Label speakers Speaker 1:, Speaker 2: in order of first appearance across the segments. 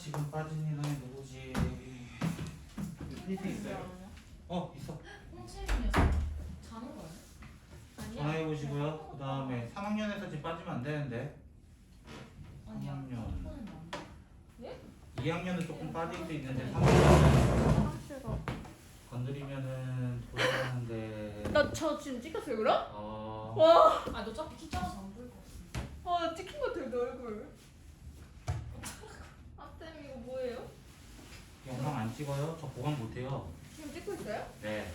Speaker 1: 지금 빠진 인원이 누구지? 프린트 있어요? 있어.
Speaker 2: 홍채민이었어. 자는 거야? 아니야.
Speaker 1: 전화해 보시고요. 그 다음에 3학년에서 지금 빠지면 안 되는데.
Speaker 2: 아니야.
Speaker 1: 3학년.
Speaker 2: 학번은 안 돼. 예?
Speaker 1: 2학년은 조금 빠질 수 있는데 3학년 건드리면은 돌아가는데.
Speaker 3: 나 저 지금 찍혔어요 그럼?
Speaker 1: 와.
Speaker 2: 아, 너 자꾸 키 작아서 안 보일 것 같아.
Speaker 3: 나 찍힌 것 같아요 내 얼굴. 쌤 이거 뭐예요?
Speaker 1: 영상 안 찍어요? 저 보강 못해요.
Speaker 3: 지금 찍고 있어요?
Speaker 1: 네.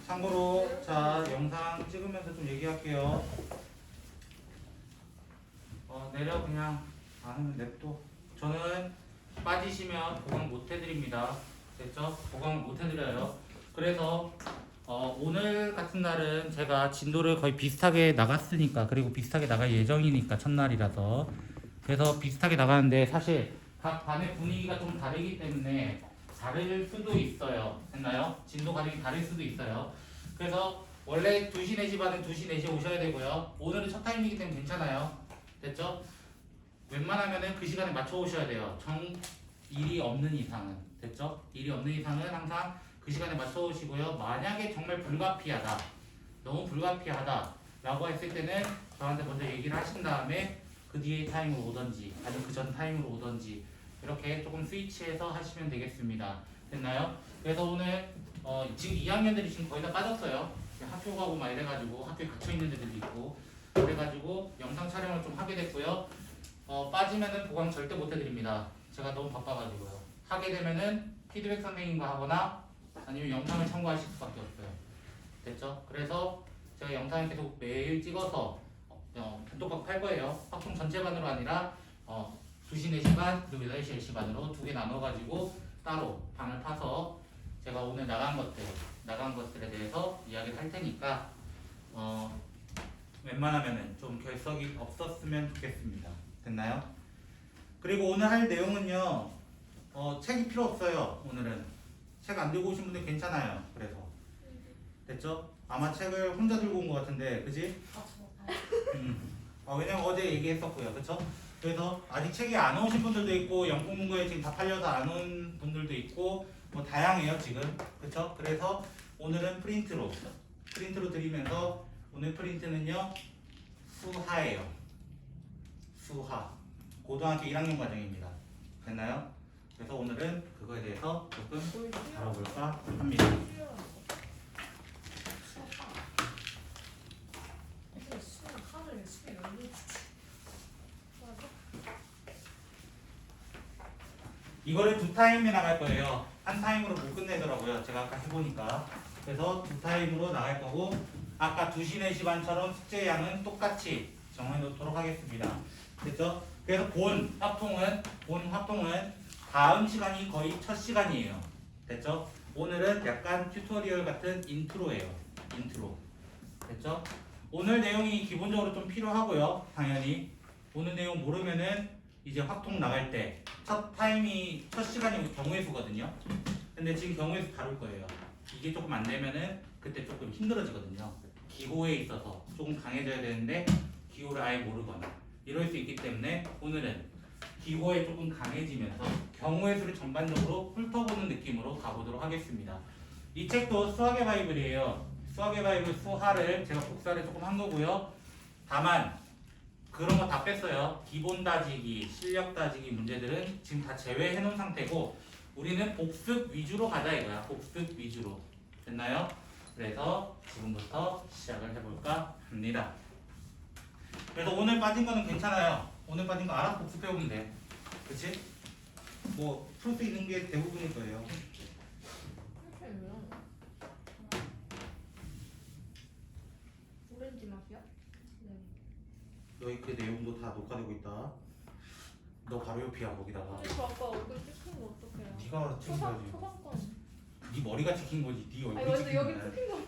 Speaker 1: 참고로 자 영상 찍으면서 좀 얘기할게요. 내려 그냥 안 하면 냅둬. 저는 빠지시면 보강 못 해드립니다. 됐죠? 보강 못 해드려요. 그래서 오늘 같은 날은 제가 진도를 거의 비슷하게 나갔으니까, 그리고 비슷하게 나갈 예정이니까 첫날이라서, 그래서 비슷하게 나가는데 사실 각 반의 분위기가 좀 다르기 때문에 다를 수도 있어요. 됐나요? 진도 가격이 다를 수도 있어요. 그래서 원래 2시 4시 반은 2시 4시에 오셔야 되고요. 오늘은 첫 타임이기 때문에 괜찮아요. 됐죠? 웬만하면은 그 시간에 맞춰 오셔야 돼요. 일이 없는 이상은. 됐죠? 일이 없는 이상은 항상 그 시간에 맞춰 오시고요. 만약에 정말 불가피하다, 너무 불가피하다 라고 했을 때는 저한테 먼저 얘기를 하신 다음에 그 뒤에 타임으로 오던지 아니면 그 전 타임으로 오던지 이렇게 조금 스위치해서 하시면 되겠습니다. 됐나요? 그래서 오늘 지금 2학년들이 지금 거의 다 빠졌어요. 학교 가고 막 이래가지고 학교에 갇혀있는 애들도 있고 그래가지고 영상 촬영을 좀 하게 됐고요. 빠지면은 보강 절대 못 해드립니다. 제가 너무 바빠가지고요. 하게 되면은 피드백 선생님과 하거나 아니면 영상을 참고하실 수밖에 없어요. 됐죠? 그래서 제가 영상을 계속 매일 찍어서 단톡방 팔 거예요. 학종 전체 반으로 아니라 2시 4시 반 그리고 8시 10시 반으로 두 개 나눠가지고 따로 방을 파서 제가 오늘 나간 것들에 대해서 이야기를 할 테니까 웬만하면은 좀 결석이 없었으면 좋겠습니다. 됐나요? 그리고 오늘 할 내용은요, 책이 필요 없어요. 오늘은 책 안 들고 오신 분들 괜찮아요. 그래서 됐죠? 아마 책을 혼자 들고 온 것 같은데, 그지? 왜냐면 어제 얘기했었고요, 그쵸? 그래서 아직 책이 안 오신 분들도 있고 영국문고에 지금 다 팔려서 안 온 분들도 있고 뭐 다양해요 지금, 그쵸? 그래서 오늘은 프린트로 드리면서 오늘 프린트는요 수하예요. 수하 고등학교 1학년 과정입니다. 됐나요? 그래서 오늘은 그거에 대해서 조금 다뤄볼까 합니다. 이거를 두 타임에 나갈 거예요. 한 타임으로 못 끝내더라고요. 제가 아까 해보니까. 그래서 두 타임으로 나갈 거고, 아까 2시 4시 반처럼 숙제 양은 똑같이 정해 놓도록 하겠습니다. 됐죠? 그래서 본 화통은 다음 시간이 거의 첫 시간이에요. 됐죠? 오늘은 약간 튜토리얼 같은 인트로예요. 인트로. 됐죠? 오늘 내용이 기본적으로 좀 필요하고요. 당연히 오늘 내용 모르면은 이제 화통 나갈 때 첫 시간이 경우의 수거든요. 근데 지금 경우의 수 다룰 거예요. 이게 조금 안 되면은 그때 조금 힘들어지거든요. 기호에 있어서 조금 강해져야 되는데 기호를 아예 모르거나 이럴 수 있기 때문에 오늘은 기호에 조금 강해지면서 경우의 수를 전반적으로 훑어보는 느낌으로 가보도록 하겠습니다. 이 책도 수학의 바이블이에요. 수학의 바이블 수하를 제가 복사를 조금 한 거고요. 다만 그런 거 다 뺐어요. 기본 따지기, 실력 따지기 문제들은 지금 다 제외해 놓은 상태고 우리는 복습 위주로 가자 이거야. 복습 위주로. 됐나요? 그래서 지금부터 시작을 해볼까 합니다. 그래서 오늘 빠진 거는 괜찮아요. 오늘 빠진 거 알아서 복습해오면 돼. 그치? 뭐 풀 수 있는 게 대부분일 거예요.
Speaker 3: 오렌지 맛이야?
Speaker 1: 너희 그 내용도 다 녹화되고 있다. 너 바로 옆이야 거기다가.
Speaker 3: 저 아까 얼굴 찍힌 거 어떡해요?
Speaker 1: 네가 찍은 거지.
Speaker 3: 초상권.
Speaker 1: 네 머리가 찍힌 거지. 네 얼굴이
Speaker 3: 완전
Speaker 1: 찍힌
Speaker 3: 여기
Speaker 1: 거야.
Speaker 3: 찍힌 거.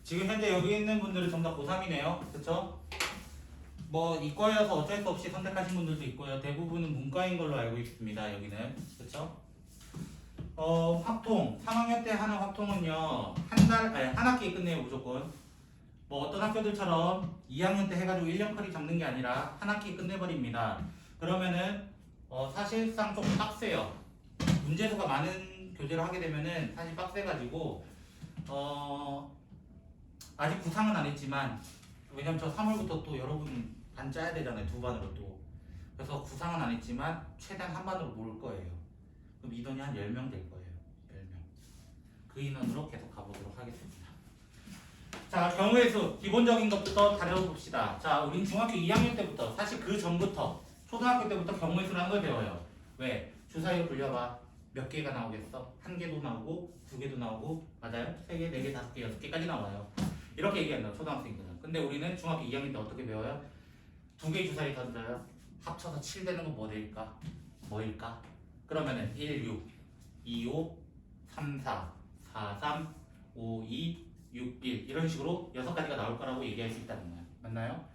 Speaker 1: 지금 현재 여기 있는 분들은 전부 다 고3이네요. 그쵸? 뭐 이과여서 어쩔 수 없이 선택하신 분들도 있고요. 대부분은 문과인 걸로 알고 있습니다. 여기는. 그쵸? 확통 3학년 때 하는 확통은요 한 학기에 끝내요 무조건. 뭐 어떤 학교들처럼 2학년 때 해가지고 1년 커리 잡는 게 아니라 한 학기에 끝내버립니다. 그러면은 사실상 좀 빡세요. 문제수가 많은 교재를 하게 되면은 사실 빡세가지고 아직 구상은 안 했지만 왜냐면 저 3월부터 또 여러분 반 짜야 되잖아요. 두 반으로 또. 그래서 구상은 안 했지만 최대한 한 반으로 모을 거예요. 그럼 인원이 한 10명 될 거예요. 10명. 그 인원으로 계속 가보도록 하겠습니다. 자, 경우의 수 기본적인 것부터 다뤄봅시다. 자, 우린 중학교 2학년 때부터 사실 그 전부터 초등학교 때부터 경우의 수라는 걸 배워요. 왜? 주사위로 굴려봐. 몇 개가 나오겠어? 1개도 나오고 2개도 나오고 맞아요? 3개, 4개, 5개, 6개까지 나와요. 이렇게 얘기한다 초등학생들은. 근데 우리는 중학교 2학년 때 어떻게 배워요? 2개의 주사위 던져요. 합쳐서 7 되는 건 뭐 될까? 뭐일까? 그러면은 1, 6, 2, 5, 3, 4, 4, 3, 5, 2, 6, 1 이런 식으로 6가지가 나올 거라고 얘기할 수 있다는 거예요. 맞나요?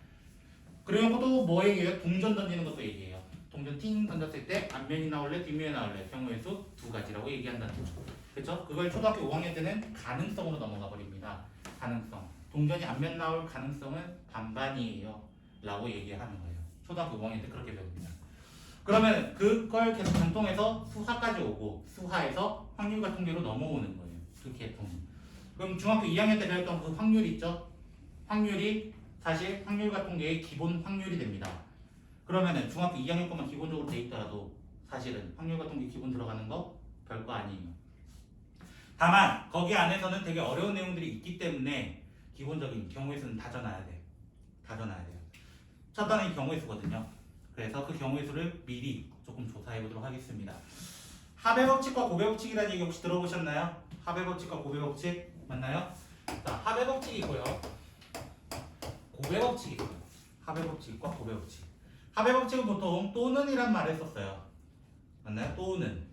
Speaker 1: 그리고 또 뭐 얘기해요? 동전 던지는 것도 얘기해요. 동전 띵 던졌을 때 앞면이 나올래 뒷면이 나올래 경우의 수 2가지라고 얘기한다는 거죠. 그렇죠? 그걸 초등학교 5학년 때는 가능성으로 넘어가 버립니다. 가능성. 동전이 앞면 나올 가능성은 반반이에요. 라고 얘기하는 거예요. 초등학교 5학년 때 그렇게 배웁니다. 그러면 그걸 계속 전통해서 수하까지 오고 수하에서 확률과 통계로 넘어오는 거예요. 그 계통. 그럼 중학교 2학년 때 배웠던 그 확률 있죠? 확률이 사실 확률과 통계의 기본 확률이 됩니다. 그러면은 중학교 2학년 것만 기본적으로 돼 있더라도 사실은 확률과 통계 기본 들어가는 거 별거 아니에요. 다만 거기 안에서는 되게 어려운 내용들이 있기 때문에 기본적인 경우의 수는 다져놔야 돼. 다져놔야 돼요. 첫 단원이 경우의 수거든요. 그래서 그 경우의 수를 미리 조금 조사해 보도록 하겠습니다. 합의 법칙과 고배 법칙이라는 얘기 혹시 들어보셨나요? 합의 법칙과 고배 법칙 맞나요? 자, 합의 법칙이고요. 고배 법칙이고요. 합의 법칙과 고배 법칙. 합의 법칙은 보통 또는이란 말을 썼어요. 맞나요? 또는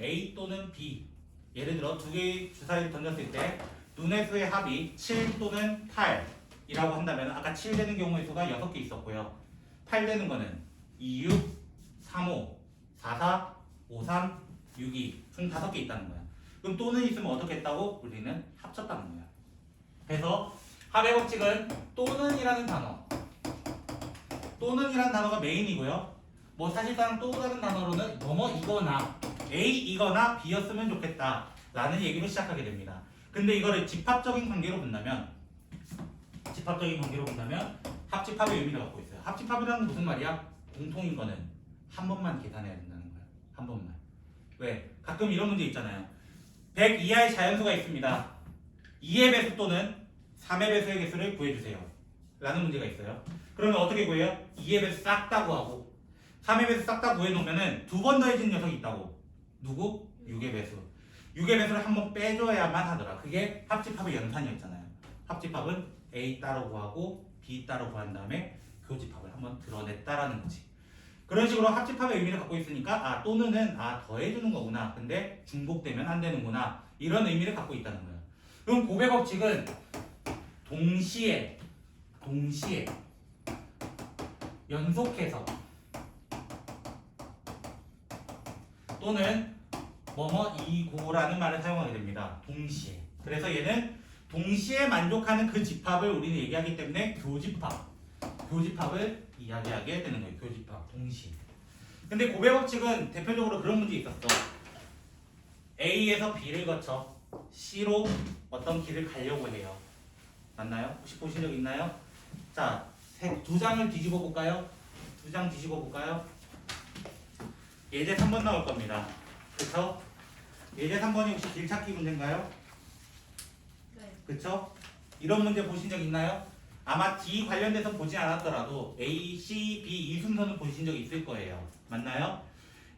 Speaker 1: A 또는 B. 예를 들어 두 개의 주사위를 던졌을 때 눈의 수의 합이 7 또는 8이라고 한다면 아까 7 되는 경우의 수가 6개 있었고요. 8 되는 거는 2, 6, 3, 5, 4, 4, 5, 3, 6, 2 총 5개 있다는 거야. 그럼 또는 있으면 어떻게 했다고? 우리는 합쳤다는 거야. 그래서 합의 법칙은 또는이라는 단어 또는이라는 단어가 메인이고요. 뭐 사실상 또 다른 단어로는 뭐뭐 이거나 A이거나 B였으면 좋겠다 라는 얘기로 시작하게 됩니다. 근데 이거를 집합적인 관계로 본다면 합집합의 의미를 갖고 있어요. 합집합이라는 건 무슨 말이야? 공통인 거는 한 번만 계산해야 된다는 거야. 한 번만. 왜? 가끔 이런 문제 있잖아요. 100 이하의 자연수가 있습니다. 2의 배수 또는 3의 배수의 개수를 구해주세요 라는 문제가 있어요. 그러면 어떻게 구해요? 2의 배수 싹 다 구하고 3의 배수 싹 다 구해놓으면 두 번 더해진 녀석이 있다고. 누구? 6의 배수. 6의 배수를 한 번 빼줘야만 하더라. 그게 합집합의 연산이었잖아요. 합집합은 A 따로 구하고 B 따로 구한 다음에 교집합을 한번 드러냈다라는 거지. 그런 식으로 합집합의 의미를 갖고 있으니까 또는은 더해주는 거구나. 근데 중복되면 안 되는구나. 이런 의미를 갖고 있다는 거예요. 그럼 고배 법칙은 동시에 연속해서 또는 뭐뭐이고라는 말을 사용하게 됩니다. 동시에. 그래서 얘는 동시에 만족하는 그 집합을 우리는 얘기하기 때문에 교집합을 이야기하게 되는 거예요. 교집합, 동시에. 근데 고배 법칙은 대표적으로 그런 문제 있었어. A에서 B를 거쳐 C로 어떤 길을 가려고 해요. 맞나요? 혹시 보신 적 있나요? 자, 두 장을 뒤집어 볼까요? 두 장 뒤집어 볼까요? 예제 3번 나올 겁니다. 그쵸? 예제 3번이 혹시 길찾기 문제인가요?
Speaker 2: 네.
Speaker 1: 그쵸? 이런 문제 보신 적 있나요? 아마 D 관련돼서 보지 않았더라도 A, C, B 이 순서는 보신 적 있을 거예요. 맞나요?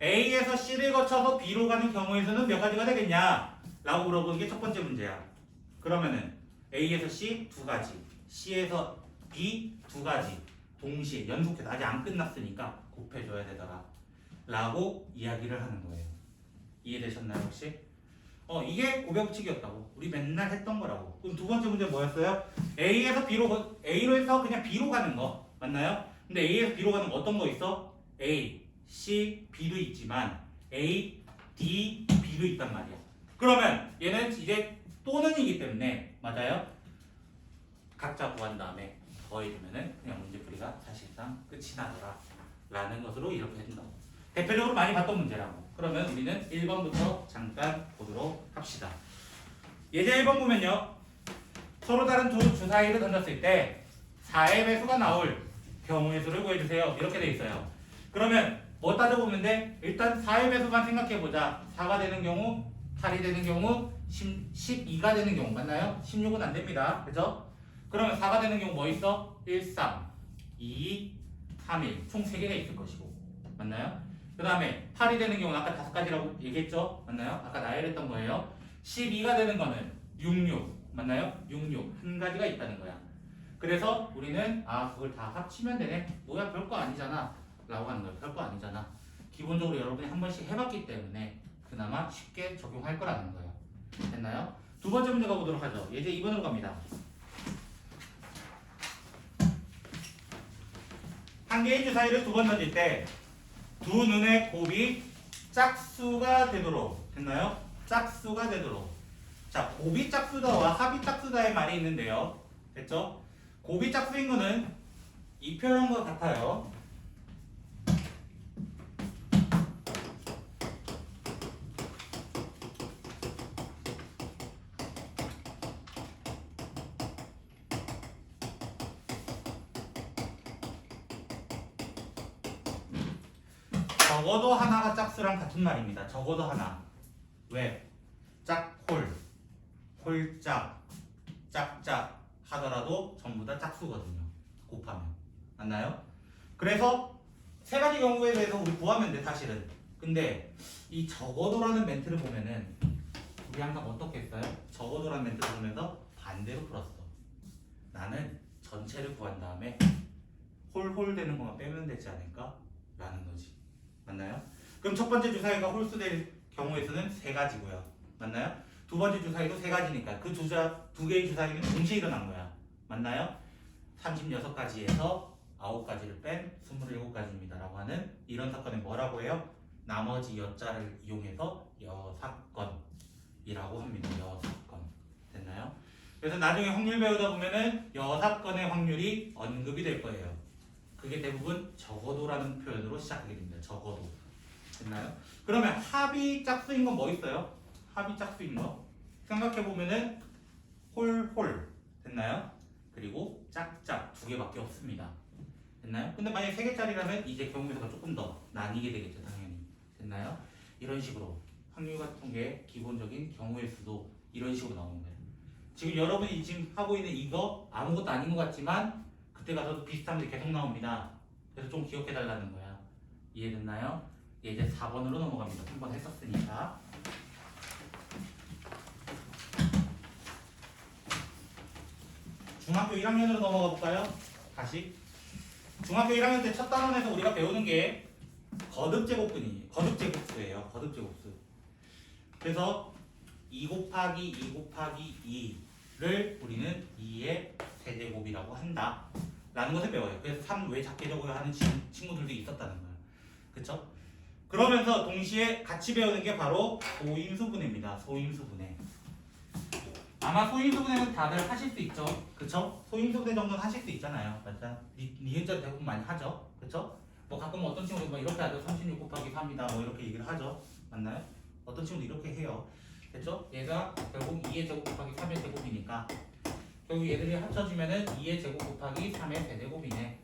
Speaker 1: A에서 C를 거쳐서 B로 가는 경우의 수는 몇 가지가 되겠냐? 라고 물어보는 게 첫 번째 문제야. 그러면은 A에서 C 2가지, C에서 B 2가지 동시에 연속해서 아직 안 끝났으니까 곱해줘야 되더라 라고 이야기를 하는 거예요. 이해되셨나요 혹시? 이게 고배 법칙이었다고. 우리 맨날 했던 거라고. 그럼 두 번째 문제 뭐였어요? A에서 A로 해서 그냥 B로 가는 거 맞나요? 근데 A에서 B로 가는 거 어떤 거 있어? A, C, B도 있지만 A, D, B 12도 있단 말이야. 그러면 얘는 이제 또는이기 때문에 맞아요? 각자 구한 다음에 더해주면은 그냥 문제풀이가 사실상 끝이 나더라 라는 것으로 이렇게 해준다고. 대표적으로 많이 봤던 문제라고. 그러면 우리는 1번부터 잠깐 보도록 합시다. 예제 1번 보면요. 서로 다른 두 주사위를 던졌을 때 4의 배수가 나올 경우의 수를 구해주세요. 이렇게 돼 있어요. 그러면 뭐 따져보면 돼? 일단 4의 배수만 생각해보자. 4가 되는 경우, 8이 되는 경우, 12가 되는 경우 맞나요? 16은 안 됩니다. 그죠? 그러면 4가 되는 경우 뭐 있어? 1, 3, 2, 3, 1. 총 3개가 있을 것이고 맞나요? 그 다음에 8이 되는 경우는 아까 5가지라고 얘기했죠? 맞나요? 아까 나열했던 거예요. 12가 되는 거는 66 맞나요? 66 한 가지가 있다는 거야. 그래서 우리는 그걸 다 합치면 되네. 뭐야 별거 아니잖아 라고 하는 거야. 별거 아니잖아. 기본적으로 여러분이 한 번씩 해봤기 때문에 그나마 쉽게 적용할 거라는 거예요. 됐나요? 두 번째 문제 가보도록 하죠. 예제 2번으로 갑니다. 한 개의 주사위를 두 번 던질 때 두 눈의 곱이 짝수가 되도록 됐나요? 짝수가 되도록. 자, 곱이 짝수다와 합이 짝수다의 말이 있는데요. 됐죠? 곱이 짝수인 거는 이 표현과 같아요. 적어도 하나가 짝수랑 같은 말입니다. 적어도 하나. 왜? 짝홀, 홀짝, 짝짝 하더라도 전부 다 짝수거든요. 곱하면. 맞나요? 그래서 세 가지 경우에 대해서 우리 구하면 돼 사실은. 근데 이 적어도라는 멘트를 보면은 우리 항상 어떻게 했어요? 적어도라는 멘트를 보면서 반대로 풀었어. 나는 전체를 구한 다음에 홀홀 되는 것만 빼면 되지 않을까? 라는 거지. 맞나요? 그럼 첫 번째 주사위가 홀수될 경우의 수는 3가지고요. 맞나요? 두 번째 주사위도 3가지니까 그 두 개의 주사위는 동시에 일어난 거야. 맞나요? 36가지에서 9가지를 뺀 27가지입니다. 라고 하는 이런 사건을 뭐라고 해요? 나머지 여자를 이용해서 여사건이라고 합니다. 여사건. 됐나요? 그래서 나중에 확률 배우다 보면은 여사건의 확률이 언급이 될 거예요. 그게 대부분 적어도라는 표현으로 시작하게 됩니다. 적어도. 됐나요? 그러면 합이 짝수인 건 뭐 있어요? 합이 짝수인 거. 생각해보면은 홀홀. 됐나요? 그리고 짝짝 2개밖에 없습니다. 됐나요? 근데 만약에 3개짜리라면 이제 경우에서가 조금 더 나뉘게 되겠죠. 당연히. 됐나요? 이런 식으로 확률 같은 게 기본적인 경우의 수도 이런 식으로 나오는 거예요. 지금 여러분이 지금 하고 있는 이거 아무것도 아닌 것 같지만 그때 가서도 비슷한 게 계속 나옵니다. 그래서 좀 기억해 달라는 거야. 이해됐나요? 이제 4번으로 넘어갑니다. 3번 했었으니까. 중학교 1학년으로 넘어가 볼까요? 다시. 중학교 1학년 때 첫 단원에서 우리가 배우는 게 거듭제곱수예요. 거듭제곱수. 그래서 2 곱하기 2 곱하기 2를 우리는 2의 세제곱이라고 한다. 라는 것을 배워요. 그래서 3 왜 작게 적어야 하는 친구들도 있었다는 거예요. 그쵸? 그러면서 동시에 같이 배우는 게 바로 소인수분해입니다. 소인수분해. 아마 소인수분해는 다들 하실 수 있죠. 그쵸? 소인수분해 정도는 하실 수 있잖아요. 맞아? 니은자 대부분 많이 하죠. 그쵸? 뭐 가끔 어떤 친구들 뭐 이렇게 하죠. 36 곱하기 3이다. 뭐 이렇게 얘기를 하죠. 맞나요? 어떤 친구도 이렇게 해요. 됐죠? 얘가 결국 2의 제곱 곱하기 3의 제곱이니까 결국 얘들이 합쳐지면은 2의 제곱 곱하기 3의 세제곱이네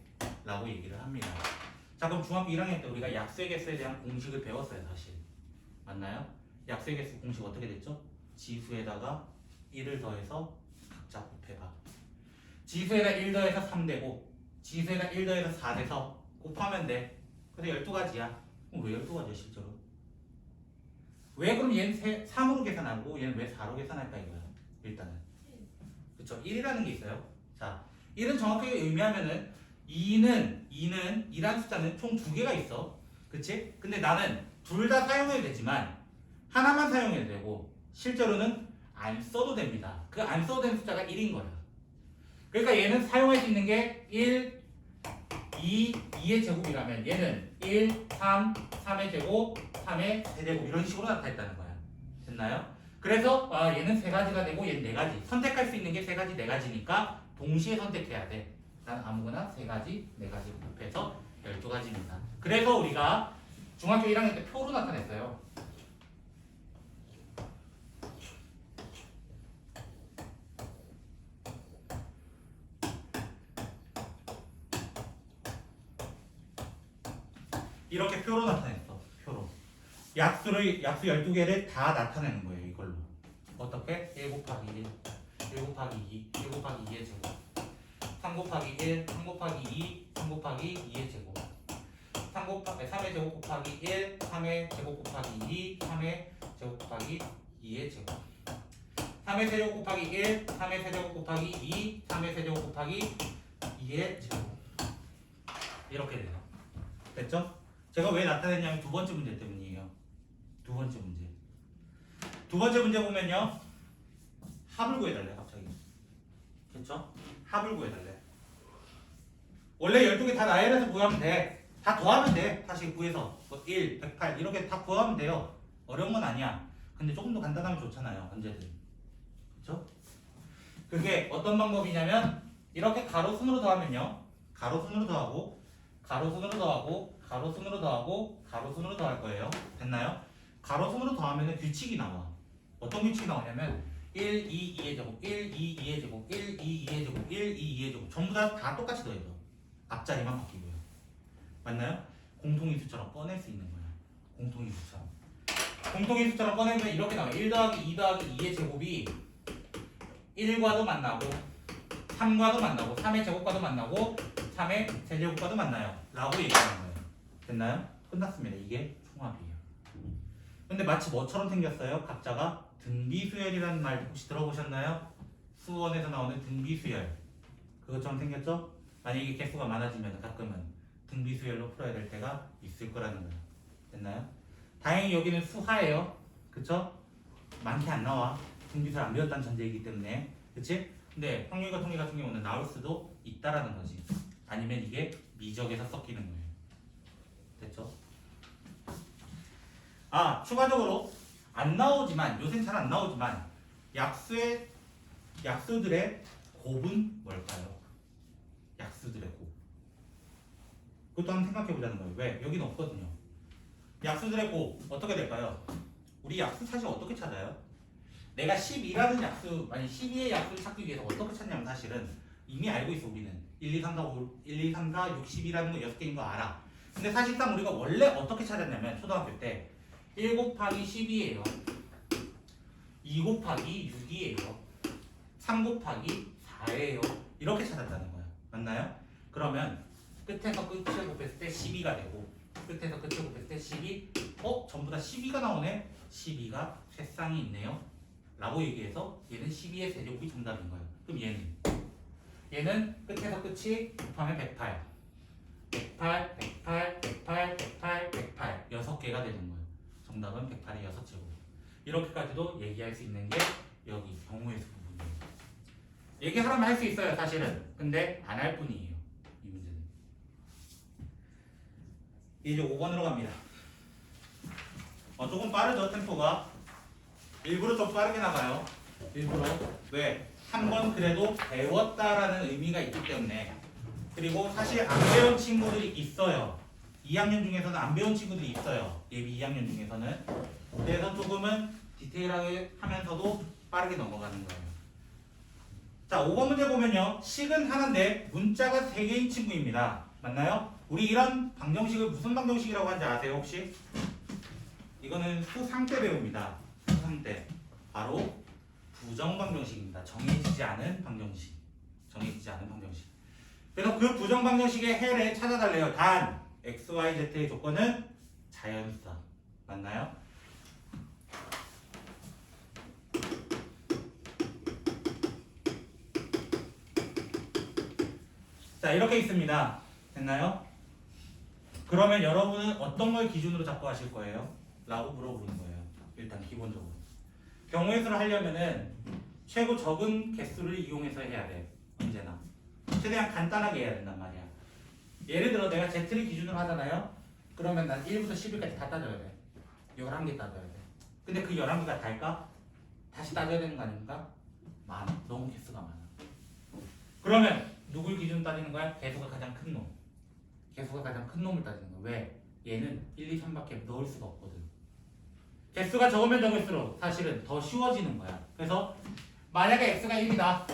Speaker 1: 라고 얘기를 합니다. 자, 그럼 중학교 1학년 때 우리가 약수의 개수에 대한 공식을 배웠어요. 사실 맞나요? 약수의 개수 공식 어떻게 됐죠? 지수에다가 1을 더해서 각자 곱해봐. 지수에다 1 더해서 3 되고 지수에다 1 더해서 4 돼서 곱하면 돼. 그래서 12가지야. 그럼 왜 12가지야 실제로? 왜 그럼 얘는 3으로 계산하고 얘는 왜 4로 계산할까 이거야. 일단은 그쵸? 1이라는 게 있어요. 자, 1은 정확하게 의미하면은 2라는 숫자는 총 2개가 있어. 그치? 근데 나는 둘 다 사용해도 되지만 하나만 사용해도 되고 실제로는 안 써도 됩니다. 그 안 써도 되는 숫자가 1인 거야. 그러니까 얘는 사용할 수 있는 게 1, 2의 제곱이라면 얘는 1, 3, 3의 제곱, 3의 세제곱 이런 식으로 나타냈다는 거야. 됐나요? 그래서 얘는 세 가지가 되고 얘는 네 가지. 선택할 수 있는 게 세 가지, 네 가지니까 동시에 선택해야 돼. 난 아무거나 세 가지, 네 가지 곱해서 12가지입니다. 그래서 우리가 중학교 1학년 때 표로 나타냈어요. 이렇게 표로 나타냈어. 표로. 약수 12개를 다 나타내는 거예요. 이걸로. 어떻게? 1 곱하기 1, 1 곱하기 2, 1 곱하기 2의 제곱, 3 곱하기 1, 3 곱하기 2, 3 곱하기 2의 제곱, 3의 제곱 곱하기 1, 3의 제곱 곱하기 2, 3의 제곱 곱하기 2의 제곱, 3의 세제곱 곱하기 1, 3의 세제곱 곱하기 2, 3의 세제곱 곱하기 2의 제곱. 이렇게 돼요. 됐죠? 제가 왜 나타냈냐면 두 번째 문제 때문이에요. 두 번째 문제. 두 번째 문제 보면요. 합을 구해달래 갑자기. 그렇죠? 합을 구해달래. 원래 12개 다 나열해서 구하면 돼. 다 더하면 돼. 다시 구해서. 1, 108 이렇게 다 구하면 돼요. 어려운 건 아니야. 근데 조금 더 간단하면 좋잖아요. 언제든. 그렇죠? 그게 어떤 방법이냐면 이렇게 가로순으로 더하면요. 가로순으로 더하고 가로순으로 더하고 가로순으로 더하고 가로순으로 더할 거예요. 됐나요? 가로순으로 더하면 규칙이 나와. 어떤 규칙이 나오냐면 1, 2, 2의 제곱, 1, 2, 2의 제곱, 1, 2, 2의 제곱, 1, 2, 2의 제곱 전부 다 똑같이 더해져. 앞자리만 바뀌고요. 맞나요? 공통인수처럼 꺼낼 수 있는 거야. 공통인수처럼. 공통인수처럼 꺼내면 이렇게 나와요. 1 더하기 2 더하기 2의 제곱이 1과도 만나고 3과도 만나고 3의 제곱과도 만나고 3의 세제곱과도 만나요. 라고 얘기하는 거예요. 됐나요? 끝났습니다. 이게 총합이에요. 근데 마치 뭐처럼 생겼어요? 각자가 등비수열이라는 말 혹시 들어보셨나요? 수원에서 나오는 등비수열. 그것처럼 생겼죠? 만약에 개수가 많아지면 가끔은 등비수열로 풀어야 될 때가 있을 거라는 거예요. 됐나요? 다행히 여기는 수하예요. 그쵸? 많게 안 나와. 등비수열 안 배웠다는 전제이기 때문에. 그치? 근데 확률과 통계 같은 경우는 나올 수도 있다라는 거지. 아니면 이게 미적에서 섞이는 거예요. 됐죠? 추가적으로 안 나오지만 요새는 잘 안 나오지만 약수들의 곱은 뭘까요? 약수들의 곱. 그것도 한번 생각해 보자는 거예요. 왜? 여기는 없거든요. 약수들의 곱 어떻게 될까요? 우리 약수 사실 어떻게 찾아요? 내가 12라는 약수, 아니 12의 약수를 찾기 위해서 어떻게 찾냐면 사실은 이미 알고 있어. 우리는 1, 2, 3, 4, 5, 1, 2, 3, 4, 6, 12라는 거 6개인 거 알아. 근데 사실상 우리가 원래 어떻게 찾았냐면 초등학교 때 1 곱하기 10이에요. 2 곱하기 6이에요. 3 곱하기 4예요. 이렇게 찾았다는 거야. 맞나요? 그러면 끝에서 끝을 곱했을 때 12가 되고 끝에서 끝을 곱했을 때 12 전부 다 12가 나오네? 12가 세 쌍이 있네요. 라고 얘기해서 얘는 12의 세제곱이 정답인 거예요. 그럼 얘는 끝에서 끝이 곱하면 108 108, 108, 108, 108, 108 6개가 되는 거예요. 정답은 108의 6제곱. 이렇게까지도 얘기할 수 있는 게 여기 경우의 수 부분이에요. 얘기하라면 할 수 있어요 사실은. 근데 안 할 뿐이에요. 이 문제는. 이제 5번으로 갑니다. 조금 빠르죠 템포가. 일부러 좀 빠르게 나가요. 일부러. 왜? 한 번 그래도 배웠다라는 의미가 있기 때문에. 그리고 사실 안 배운 친구들이 있어요. 2학년 중에서는 안 배운 친구들이 있어요. 예비 2학년 중에서는. 그래서 조금은 디테일하게 하면서도 빠르게 넘어가는 거예요. 자, 5번 문제 보면요. 식은 하나인데 문자가 3개인 친구입니다. 맞나요? 우리 이런 방정식을 무슨 방정식이라고 하는지 아세요 혹시? 이거는 수상때 배웁니다. 수상때. 바로 부정방정식입니다. 정해지지 않은 방정식. 정해지지 않은 방정식. 그래서 그 부정방정식의 해를 찾아달래요. 단 x, y, z의 조건은 자연수다. 맞나요? 자, 이렇게 있습니다. 됐나요? 그러면 여러분은 어떤 걸 기준으로 잡고 하실 거예요? 라고 물어보는 거예요. 일단 기본적으로. 경우의 수를 하려면은 최고 적은 개수를 이용해서 해야 돼. 언제나. 최대한 간단하게 해야 된단 말이야. 예를 들어 내가 Z를 기준으로 하잖아요. 그러면 난 1부터 10일까지 다 따져야 돼. 11개 따져야 돼. 근데 그 11개가 다일까? 다시 따져야 되는 거 아닙니까? 많아. 너무 개수가 많아. 그러면 누굴 기준으로 따지는 거야? 개수가 가장 큰 놈. 개수가 가장 큰 놈을 따지는 거야. 왜? 얘는 1, 2, 3밖에 넣을 수가 없거든. 개수가 적으면 적을수록 사실은 더 쉬워지는 거야. 그래서 만약에 x가 1이다.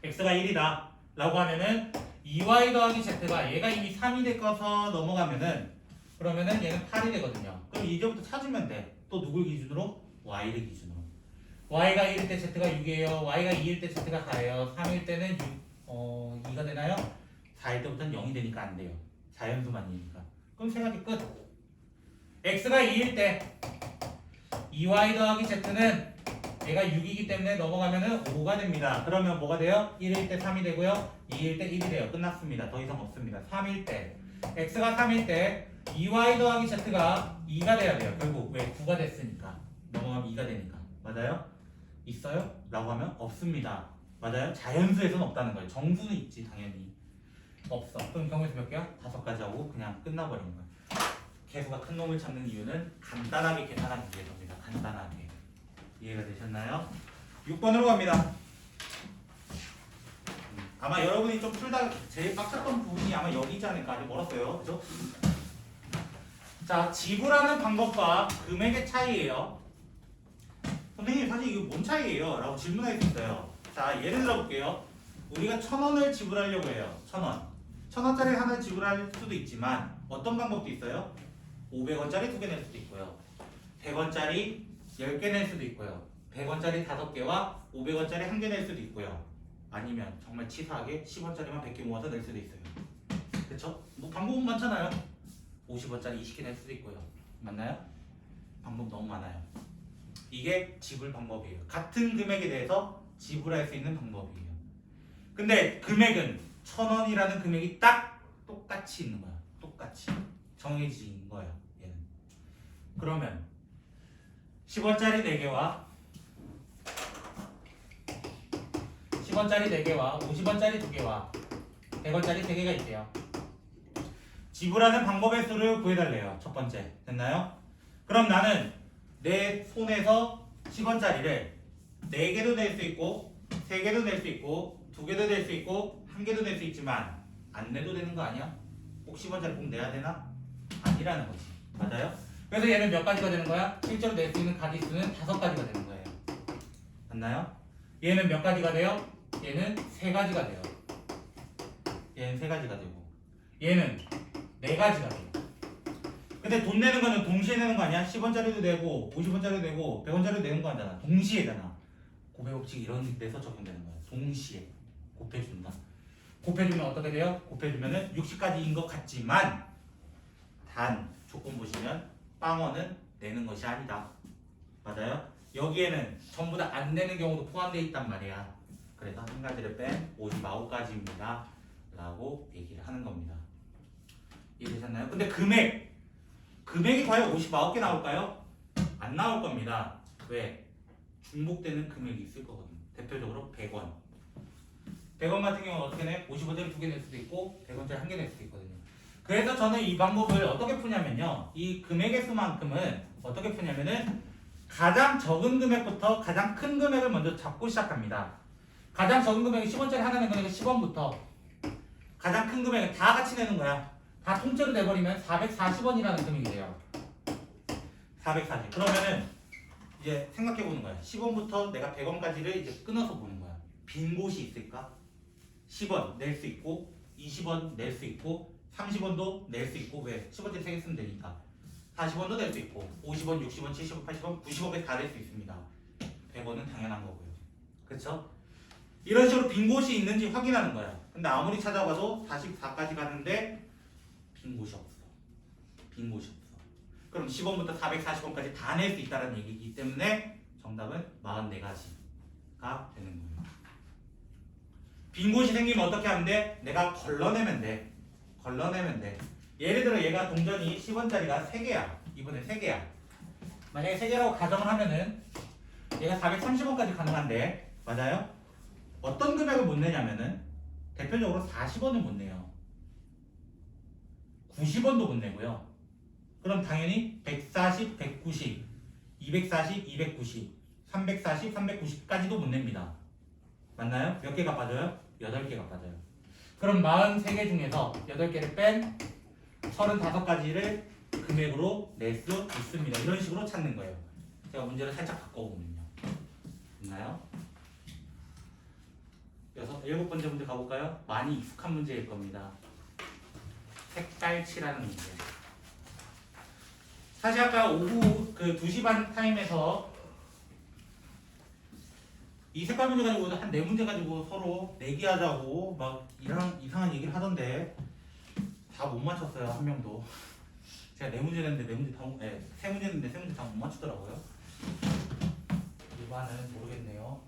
Speaker 1: x가 1이다. 라고 하면은 2y 더하기 z가 얘가 이미 3이 되어서 넘어가면은 그러면은 얘는 8이 되거든요. 그럼 이제부터 찾으면 돼. 또 누굴 기준으로? y를 기준으로. y가 1일 때 z가 6이에요. y가 2일 때 z가 4예요. 3일 때는 2가 되나요? 4일 때부터는 0이 되니까 안 돼요. 자연수만이니까. 그럼 세 가지 끝. x가 2일 때 2y 더하기 z는 얘가 6이기 때문에 넘어가면은 5가 됩니다. 그러면 뭐가 돼요? 1일 때 3이 되고요. 2일 때 1이 돼요. 끝났습니다. 더 이상 없습니다. 3일 때 x가 3일 때 2y 더하기 z가 2가 돼야 돼요. 결국 왜? 9가 됐으니까. 넘어가면 2가 되니까. 맞아요? 있어요? 라고 하면 없습니다. 맞아요? 자연수에서는 없다는 거예요. 정수는 있지 당연히. 없어. 그럼 경우에서 몇 개야? 5가지 하고 그냥 끝나버리는 거야. 개수가 큰 놈을 찾는 이유는 간단하게 계산하기 위해서입니다. 간단하게. 이해가 되셨나요? 6번으로 갑니다. 아마 여러분이 좀 풀다 제일 빡셌던 부분이 아마 여기 있지 않을까. 아직 멀었어요. 그죠? 자, 지불하는 방법과 금액의 차이예요. 선생님 사실 이거 뭔 차이예요? 라고 질문할 수 있어요. 자, 예를 들어 볼게요. 우리가 1,000원을 지불하려고 해요. 1,000원. 1,000원짜리 하나를 지불할 수도 있지만 어떤 방법도 있어요? 500원짜리 2개 낼 수도 있고요. 100원짜리 10개 낼 수도 있고요. 100원짜리 5개와 500원짜리 1개 낼 수도 있고요. 아니면 정말 치사하게 10원짜리만 100개 모아서 낼 수도 있어요. 그쵸? 뭐 방법은 많잖아요. 50원짜리 20개 낼 수도 있고요. 맞나요? 방법 너무 많아요. 이게 지불 방법이에요. 같은 금액에 대해서 지불할 수 있는 방법이에요. 근데 금액은 1,000원이라는 금액이 딱 똑같이 있는 거야. 똑같이 정해진 거야. 얘는. 그러면 10원짜리 4개와 10원짜리 4개와 50원짜리 2개와 100원짜리 3개가 있대요. 지불하는 방법의 수를 구해달래요. 첫 번째. 됐나요? 그럼 나는 내 손에서 10원짜리를 4개도 낼 수 있고 3개도 낼 수 있고 2개도 낼 수 있고 1개도 낼 수 있지만 안 내도 되는 거 아니야? 꼭 10원짜리 꼭 내야 되나? 아니라는 거지. 맞아요? 그래서 얘는 몇 가지가 되는 거야? 실제로 낼 수 있는 가지수는 5가지가 되는 거예요. 맞나요? 얘는 몇 가지가 돼요? 얘는 3가지가 돼요. 얘는 3가지가 되고 얘는 4가지가 돼요. 근데 돈 내는 거는 동시에 내는 거 아니야? 10원짜리도 내고 50원짜리도 내고 100원짜리도 내는 거 아니잖아. 동시에잖아. 고배법칙 이런 데서 적용되는 거야. 동시에 곱해준다. 곱해주면 어떻게 돼요? 곱해주면은 60가지인 것 같지만 단 조건 보시면 빵원은 내는 것이 아니다. 맞아요? 여기에는 전부 다 안 내는 경우도 포함되어 있단 말이야. 그래서 한 가지를 뺀 59가지입니다. 라고 얘기를 하는 겁니다. 이해되셨나요? 근데 금액이 과연 59개 나올까요? 안 나올 겁니다. 왜? 중복되는 금액이 있을 거거든요. 대표적으로 100원. 100원 같은 경우는 어떻게 내? 50원짜리 2개 낼 수도 있고 100원짜리 1개 낼 수도 있거든요. 그래서 저는 이 방법을 어떻게 푸냐면요. 이 금액의 수만큼은 어떻게 푸냐면은 가장 적은 금액부터 가장 큰 금액을 먼저 잡고 시작합니다. 가장 적은 금액이 10원짜리 하나 내는 거니까 10원부터 가장 큰 금액은 다 같이 내는 거야. 다 통째로 내버리면 440원이라는 금액이 돼요. 440. 그러면은 이제 생각해 보는 거야. 10원부터 내가 100원까지를 이제 끊어서 보는 거야. 빈 곳이 있을까? 10원 낼 수 있고 20원 낼 수 있고 30원도 낼 수 있고 왜? 10원짜리 3개 쓰면 되니까 40원도 낼 수 있고 50원, 60원, 70원, 80원, 90원까지 다 낼 수 있습니다. 100원은 당연한 거고요. 그렇죠? 이런 식으로 빈 곳이 있는지 확인하는 거야. 근데 아무리 찾아봐도 44까지 가는데 빈 곳이 없어. 빈 곳이 없어. 그럼 10원부터 440원까지 다 낼 수 있다는 얘기이기 때문에 정답은 44가지가 되는 거예요. 빈 곳이 생기면 어떻게 하면 돼? 내가 걸러내면 돼. 걸러내면 돼. 예를 들어 얘가 동전이 10원짜리가 3개야. 이번에 3개야. 만약에 3개라고 가정을 하면은 얘가 430원까지 가능한데 맞아요? 어떤 금액을 못 내냐면은 대표적으로 40원을 못 내요. 90원도 못 내고요. 그럼 당연히 140, 190, 240, 290, 340, 390까지도 못 냅니다. 맞나요? 몇 개가 빠져요? 8개가 빠져요. 그럼 43개 중에서 8개를 뺀 35가지를 금액으로 낼 수 있습니다. 이런 식으로 찾는 거예요. 제가 문제를 살짝 바꿔보면요. 됐나요? 일곱 번째 문제 가볼까요? 많이 익숙한 문제일 겁니다. 색깔칠하는 문제. 사실 아까 오후 그 2시 반 타임에서 이 색깔 문제 가지고 한 4문제 가지고 서로 내기하자고 막 이상한 얘기를 하던데 다 못 맞췄어요. 한 명도. 제가 4문제 냈는데 3문제 냈는데 3문제 다 못 맞추더라고요. 일반은 모르겠네요.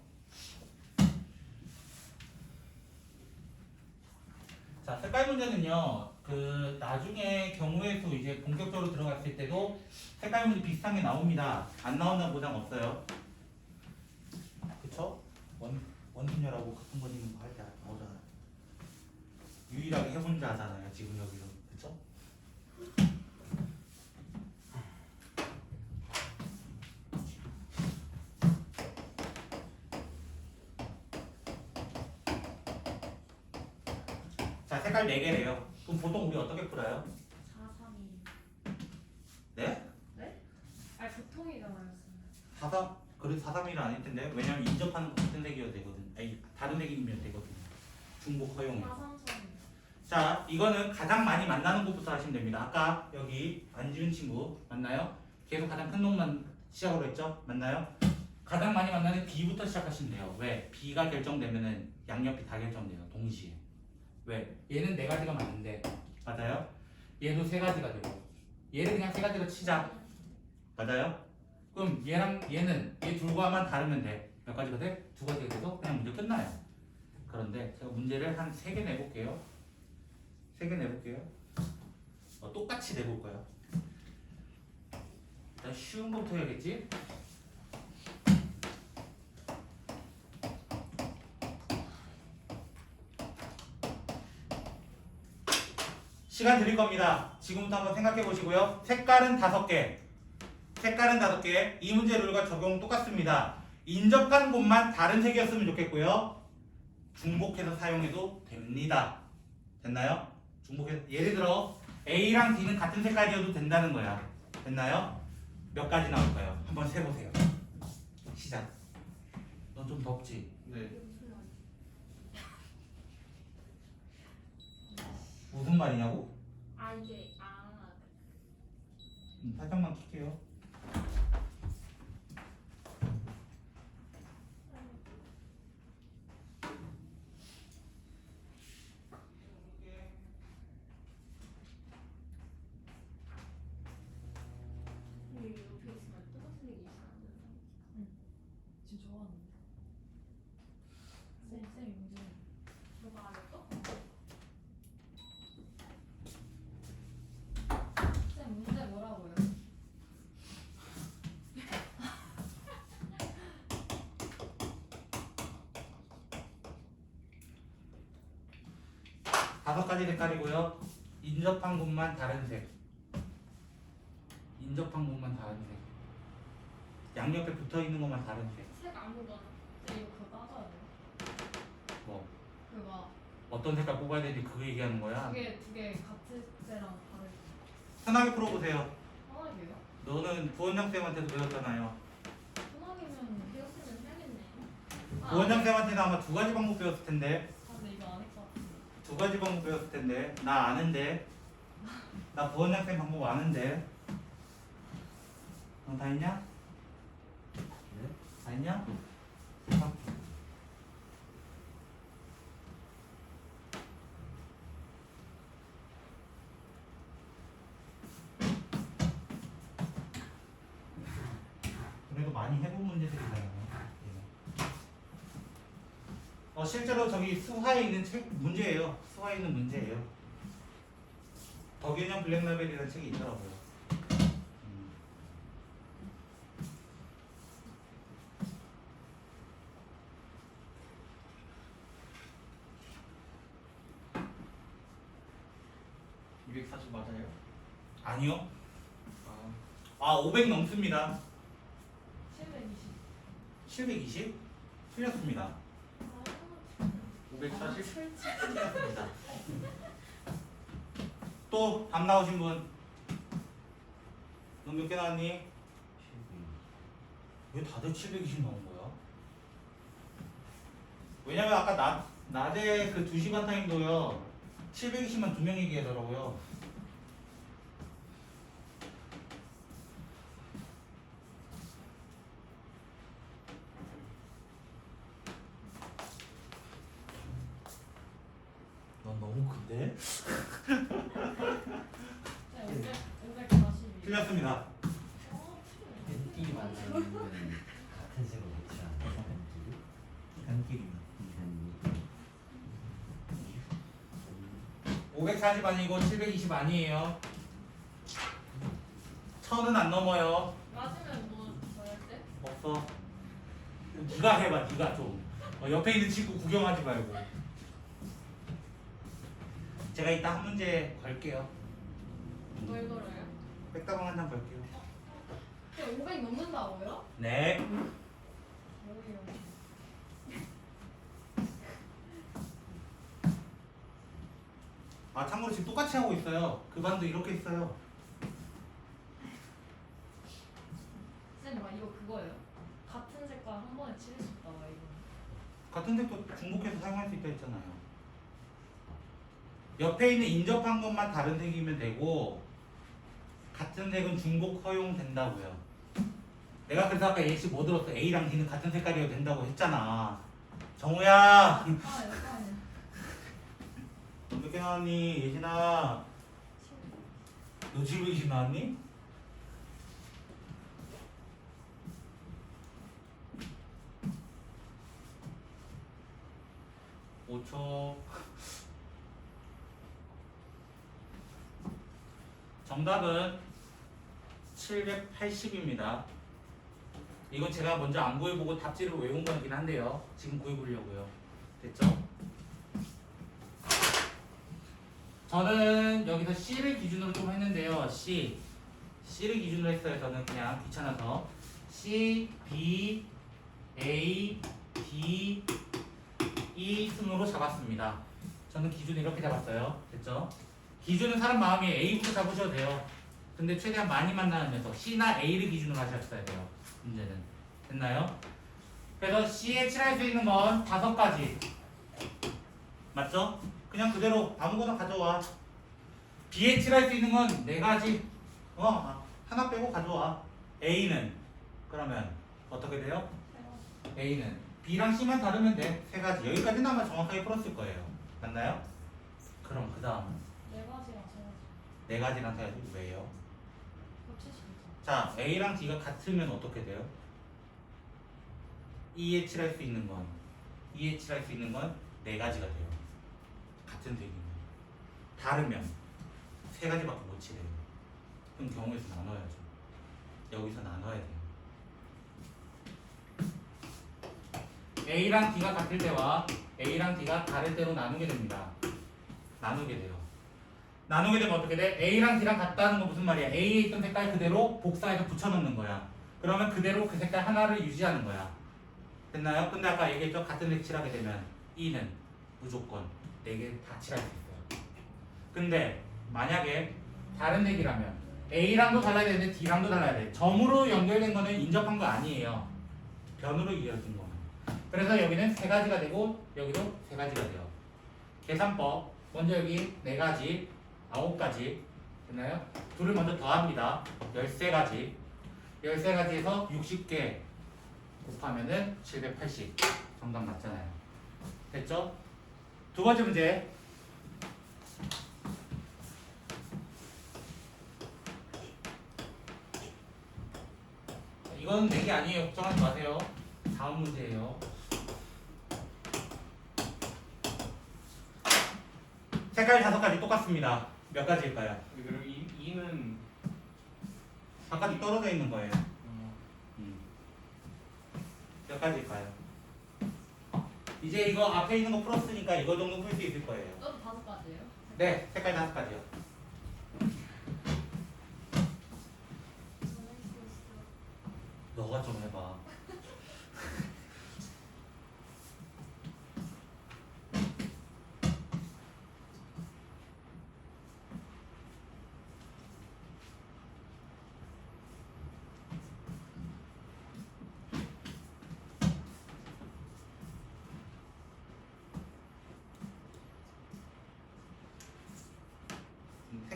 Speaker 1: 자, 색깔 문제는요. 그 나중에 경우의 수 이제 본격적으로 들어갔을 때도 색깔 문제 비슷한 게 나옵니다. 안 나온다는 보장 없어요. 그쵸? 원순열하고 같은 거 있는 거 할 때 나오잖아요. 유일하게 해본 자잖아요. 지금 여기서. 그쵸? 자, 색깔 4개래요. 그럼 보통 우리 어떻게 풀어요?
Speaker 2: 4, 3, 2.
Speaker 1: 네?
Speaker 2: 네? 아니 보통이잖아요.
Speaker 1: 431은 아닐 텐데. 왜냐면 인접하는 거 같은 색이어야 되거든. 아니, 다른 색이면 되거든. 중복 허용이.
Speaker 2: 4, 3, 3.
Speaker 1: 자, 이거는 가장 많이 만나는 곳부터 하시면 됩니다. 아까 여기 안지훈 친구 맞나요? 계속 가장 큰 놈만 시작으로 했죠? 맞나요? 가장 많이 만나는 B부터 시작하시면 돼요. 왜? B가 결정되면은 양옆이 다 결정돼요. 동시에. 왜? 얘는 4가지가 맞는데 맞아요? 얘도 3가지가 되고 얘를 그냥 3가지로 치자. 맞아요? 그럼 얘랑 얘는 얘 둘과만 다르면 돼. 몇 가지가 돼? 2가지가 돼서 그냥 문제 끝나요. 그런데 제가 문제를 한 3개 내볼게요. 3개 내볼게요. 똑같이 내볼 거야. 일단 쉬운 거부터 해야겠지? 시간 드릴 겁니다. 지금부터 한번 생각해 보시고요. 색깔은 5개. 색깔은 5개. 이 문제 룰과 적용 똑같습니다. 인접한 곳만 다른 색이었으면 좋겠고요. 중복해서 사용해도 됩니다. 됐나요? 중복해서 예를 들어 A랑 D는 같은 색깔이어도 된다는 거야. 됐나요? 몇 가지 나올까요? 한번 세보세요. 시작. 넌 좀 덥지?
Speaker 4: 네.
Speaker 1: 무슨 말이냐고?
Speaker 2: 아 이게
Speaker 1: 살짝만 킬게요.
Speaker 2: 여기 옆에 있으면 똑같은 얘기 있으면 안 된다.
Speaker 3: 지금 좋아하는데. 쌤 문제.
Speaker 2: 너가 안 했어?
Speaker 3: 쌤 문제 뭐라고요?
Speaker 1: 다섯 가지 색깔이고요. 인접한 곳만 다른 색. 인접한 곳만 다른 색. 양옆에 붙어 있는 것만 다른 색.
Speaker 2: 색 아무거나.
Speaker 3: 쌤 이거 그거 따져야 돼요?
Speaker 1: 뭐
Speaker 3: 그거
Speaker 1: 어떤 색깔 뽑아야 되는지 그거 얘기하는 거야.
Speaker 3: 두개 같은 때랑 다르게.
Speaker 1: 편하게 풀어보세요.
Speaker 3: 편하게요?
Speaker 1: 너는 부원장 쌤한테도 배웠잖아요.
Speaker 3: 편하게는
Speaker 2: 배웠으면 해야겠네.
Speaker 1: 부원장 쌤한테는 아마 2가지 방법 배웠을 텐데.
Speaker 3: 근데 이거 안 할 것 같은데.
Speaker 1: 2가지 방법 배웠을 텐데. 나 아는데. 나 부원장 쌤 방법 아는데. 너 다 했냐? 네? 다 했냐? 그래도 많이 해본 문제들이잖아요. 실제로 저기 수화에 있는 문제예요. 수화에 있는 문제예요. 덕유년 블랙라벨이라는 책이 있더라고요.
Speaker 4: (240) 맞아요?
Speaker 1: 아니요.
Speaker 4: 아,
Speaker 1: 500 넘습니다. 720? 틀렸습니다. 540? 틀렸습니다. 또 답 나오신 분? 너 몇 개 나왔니? 왜 다들 720 나온 거야? 왜냐면 아까 낮에 그 2시간 타임도요 720만 2명 얘기하더라고요. 넌 너무 큰데?
Speaker 3: 네, 540이.
Speaker 1: 틀렸습니다.
Speaker 4: 벤끼리 만나는 같은 색을 놓지 않아요.
Speaker 1: 단길이면
Speaker 4: 벤끼리.
Speaker 1: 540 아니고 720 아니에요. 1000은 안 넘어요.
Speaker 3: 맞으면 뭐 줘야 돼?
Speaker 1: 없어. 네가 해봐. 네가 좀 옆에 있는 친구 구경하지 말고. 제가 이따 한 문제 걸게요.
Speaker 3: 뭘 걸어요?
Speaker 1: 백다방 한 장 걸게요.
Speaker 3: 근데 500 넘는다고요?
Speaker 1: 네.
Speaker 3: 뭐예요?
Speaker 1: 아 참고로 지금 똑같이 하고 있어요. 그 반도 이렇게 있어요.
Speaker 3: 쌤, 막 이거 그거예요? 같은 색깔 한 번에 칠할 수 있다, 막 이거.
Speaker 1: 같은 색도 중복해서 사용할 수 있다 했잖아요. 옆에 있는 인접한 것만 다른 색이면 되고 같은 색은 중복 허용된다고요. 내가 그래서 아까 예시 뭐 들었어? A랑 D는 같은 색깔이어도 된다고 했잖아. 정우야.
Speaker 3: 아, 약간이야.
Speaker 1: 너 몇 개 나왔니? 예진아. 너 720 나왔니? (5초) 정답은 780입니다. 이건 제가 먼저 안 구해보고 답지를 외운 거긴 한데요. 지금 구해보려고요. 됐죠? 저는 여기서 C를 기준으로 좀 했는데요. C를 기준으로 했어요. 저는 그냥 귀찮아서 C, B, A, D, E 순으로 잡았습니다. 저는 기준을 이렇게 잡았어요. 됐죠? 기준은 사람 마음이 A부터 잡으셔도 돼요. 근데 최대한 많이 만나는 녀석 C나 A를 기준으로 하셨어야 돼요. 문제는 됐나요? 그래서 C에 칠할 수 있는 건 5가지 맞죠? 그냥 그대로 아무거나 가져와. B에 칠할 수 있는 건 4가지 하나 빼고 가져와. A는 그러면 어떻게 돼요? A는 B랑 C만 다르면 돼. 3가지. 여기까지는 아마 정확하게 풀었을 거예요. 맞나요? 그럼 그 다음
Speaker 3: 4가지랑 3가지.
Speaker 1: 4가지랑 3가지 왜요?
Speaker 3: 합치시죠.
Speaker 1: 자, A랑 D가 같으면 어떻게 돼요? E에 칠할 수 있는 건 4가지가 돼요. 같은 색이면. 다르면 3가지밖에 못 칠해요. 그럼 경우에서 나눠야죠. 여기서 나눠야 돼요. A랑 D가 같을 때와 A랑 D가 다를 때로 나누게 됩니다. 나누게 돼요. 나누게 되면 어떻게 돼? A랑 D랑 같다는 거 무슨 말이야? A에 있던 색깔 그대로 복사해서 붙여넣는 거야. 그러면 그대로 그 색깔 하나를 유지하는 거야. 됐나요? 근데 아까 얘기했죠? 같은 색 칠하게 되면 E는 무조건 4개 다 칠할 수 있어요. 근데 만약에 다른 색이라면 A랑도 달라야 되는데 D랑도 달라야 돼. 점으로 연결된 거는 인접한 거 아니에요. 변으로 이어진 거는. 그래서 여기는 3가지가 되고 여기도 3가지가 돼요. 계산법 먼저 여기 4가지 9가지 됐나요? 둘을 먼저 더합니다. 13가지 13가지에서 60개 곱하면은 780 정답 맞잖아요. 됐죠? 두 번째 문제 이건 내기 아니에요. 걱정하지 마세요. 다음 문제예요. 색깔 5가지 똑같습니다. 몇 가지일까요?
Speaker 5: 그리고 이는
Speaker 1: 4가지 떨어져 있는 거예요. 몇 가지일까요? 이제 이거 앞에 있는 거 풀었으니까 이거 정도 풀 수 있을 거예요.
Speaker 3: 너도 5가지예요?
Speaker 1: 네, 색깔 5가지요. 너가 좀 해봐.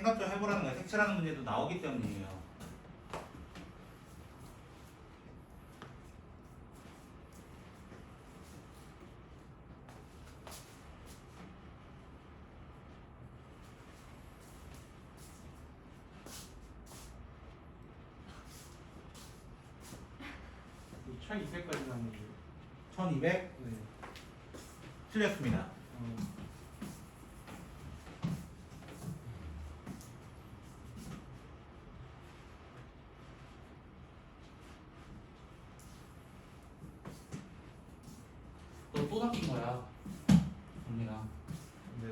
Speaker 1: 생각 좀 해보라는 거예요. 색칠하는 문제도 나오기 때문이에요.
Speaker 5: 이 1200까지 나오는데.
Speaker 1: 1200
Speaker 5: 네.
Speaker 1: 틀렸습니다. 너 또 낚인 거야, 언니가.
Speaker 5: 네.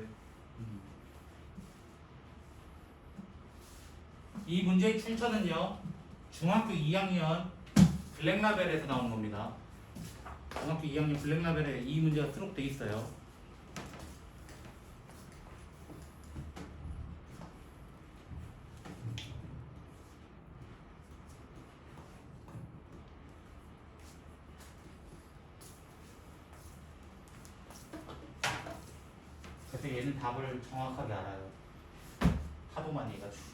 Speaker 1: 이 문제의 출처는요, 중학교 2학년 블랙라벨에서 나온 겁니다. 중학교 2학년 블랙라벨에 이 문제가 수록돼 있어요. 그래서 얘는 답을 정확하게 알아요. 하도 많이 해가지고.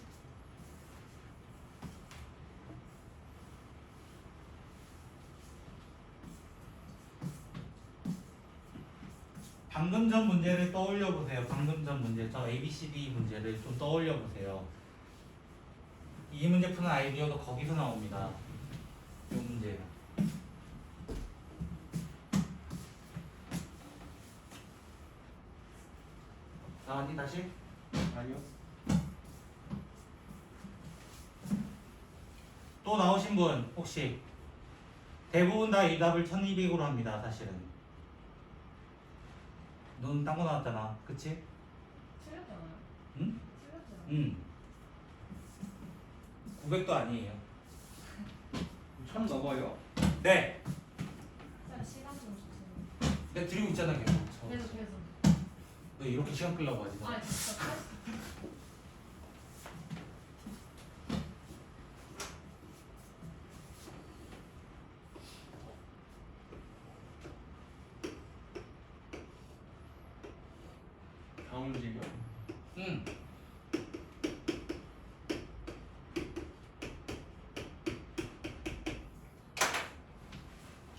Speaker 1: 방금 전 문제를 떠올려 보세요. 방금 전 문제, 저 ABCD 문제를 좀 떠올려 보세요. 이 문제 푸는 아이디어도 거기서 나옵니다. 이 문제. 나왔니 다시?
Speaker 5: 아니요.
Speaker 1: 또 나오신 분 혹시? 대부분 다 이 답을 1200으로 합니다. 사실은. 넌 딴 거 나왔잖아. 그치?
Speaker 3: 틀렸잖아요.
Speaker 1: 응?
Speaker 3: 틀렸잖아요.
Speaker 1: 900도 아니에요.
Speaker 5: 1000 넘어요?
Speaker 1: 네.
Speaker 3: 쌤 시간 좀 주세요.
Speaker 1: 내가 드리고 있잖아 계속.
Speaker 3: 계속.
Speaker 1: 너 이렇게 시간 끌려고 하지 마.
Speaker 3: 아 진짜 탈-
Speaker 5: 다음 문제요.
Speaker 1: 응.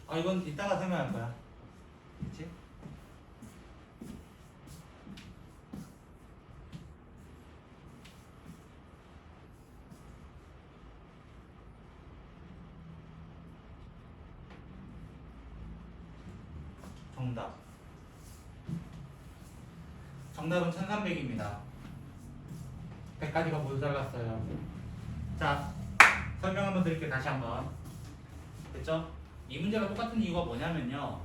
Speaker 1: 아 이건 이따가 설명할 거야. 그치? 정답. 정답은 1300입니다. 100가지가 모두 잘랐어요. 자, 설명 한번 드릴게요. 다시 한번. 됐죠? 이 문제가 똑같은 이유가 뭐냐면요.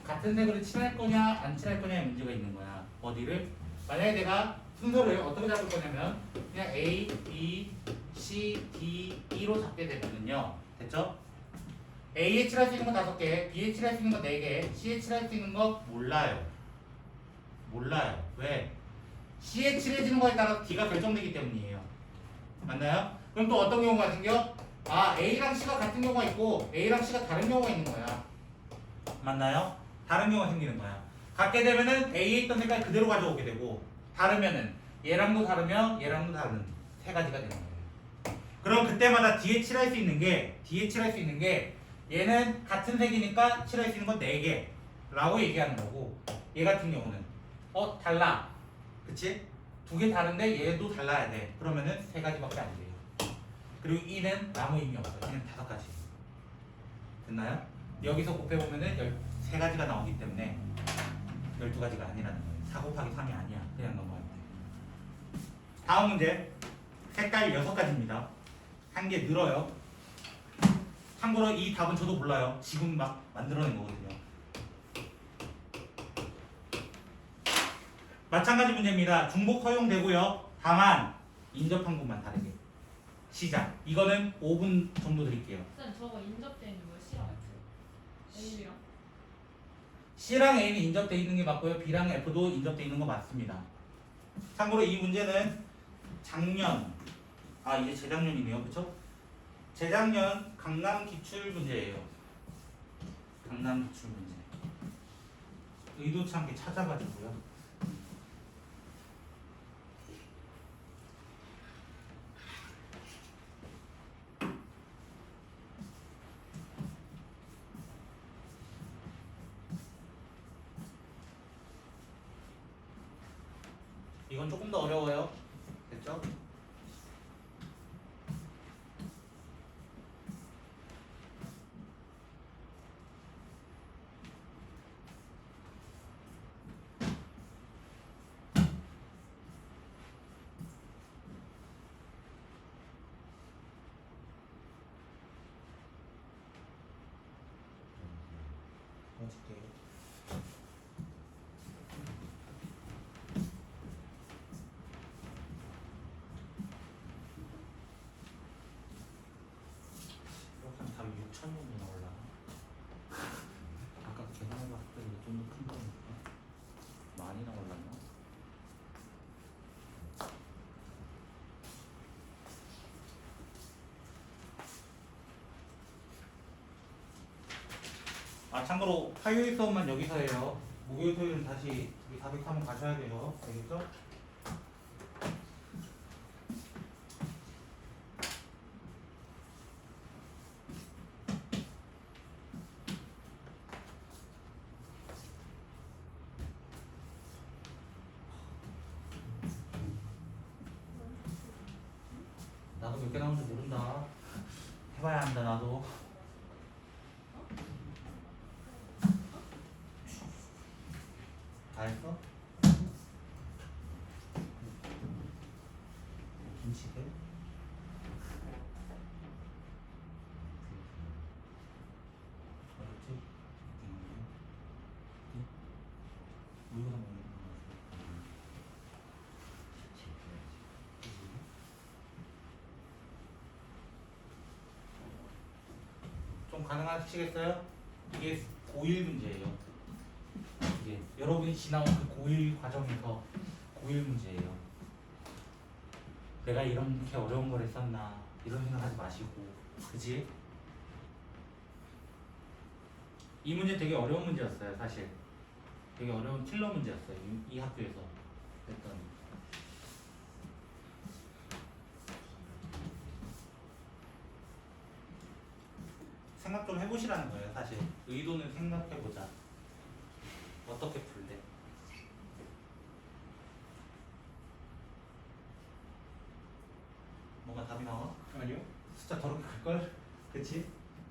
Speaker 1: 같은 색으로 칠할 거냐 안 칠할 거냐의 문제가 있는 거야. 어디를? 만약에 내가 순서를 어떻게 잡을 거냐면 그냥 A, B, C, D, E로 잡게 되면은요. 됐죠? A에 칠할 수 있는 거 5개, B에 칠할 수 있는 거 4개, C에 칠할 수 있는 거 몰라요. 왜? C에 칠해지는 거에 따라 D가 결정되기 때문이에요. 맞나요? 그럼 또 어떤 경우가 생겨? 아, A랑 C가 같은 경우가 있고 A랑 C가 다른 경우가 있는 거야. 맞나요? 다른 경우가 생기는 거야. 같게 되면은 A에 있던 색깔 그대로 가져오게 되고 다르면은 얘랑도 다르면 얘랑도 다른 세 가지가 되는 거예요. 그럼 그때마다 D에 칠할 수 있는 게 얘는 같은 색이니까 칠할 수 있는 건 4개 라고 얘기하는 거고 얘 같은 경우는 달라. 그치? 2개 다른데 얘도 달라야 돼. 그러면은 3가지밖에 안 돼요. 그리고 E는 아무 의미 없어요. 그냥 5가지. 됐나요? 여기서 곱해보면은 13가지가 나오기 때문에 12가지가 아니라는 거예요. 4 곱하기 3이 아니야. 그냥 넘어갈 때. 다음 문제. 색깔 6가지입니다. 한 개 늘어요. 참고로 이 답은 저도 몰라요. 지금 막 만들어낸 거거든요. 마찬가지 문제입니다. 중복 허용되고요. 다만 인접한 곳만 다르게. 시작. 이거는 5분 정도 드릴게요.
Speaker 3: 쌤 저거 인접돼 있는 거예요? C랑 F? A랑?
Speaker 1: C랑 A는 인접돼 있는 게 맞고요. B랑 F도 인접돼 있는 거 맞습니다. 참고로 이 문제는 작년, 이제 재작년이네요. 그쵸? 재작년 강남 기출 문제예요. 강남 기출 문제. 의도치 않게 찾아가지고요. 조금 더 어려워요. 됐죠? 어떻게? 이렇게 답이 6천 정도 나올라나? 아까 계산해봤을 때 좀 더 큰 거니까 많이 나올라나? 아 참고로 화요일 수업만 여기서 해요. 목요일 토요일은 다시 우리 403원 가셔야 돼요. 알겠죠? 나도 몇 개 나오는지 모른다. 해봐야 한다 나도. 다 했어? 김치대? 어렵지? 우유가 먹는 거 좀 가능하시겠어요? 이게 고1 문제예요. 이게 여러분이 지나온 그 고1 과정에서 고1 문제예요. 내가 이렇게 어려운 걸 했었나 이런 생각하지 마시고, 그지? 이 문제 되게 어려운 문제였어요, 사실. 되게 어려운 킬러 문제였어요, 이 학교에서 했던. 생각 좀 해보시라는 거예요, 사실. 의도는 생각해보자. 어떻게 풀래? 뭔가 답이 나와?
Speaker 5: 아니요.
Speaker 1: 숫자 더럽게 클걸? 그치?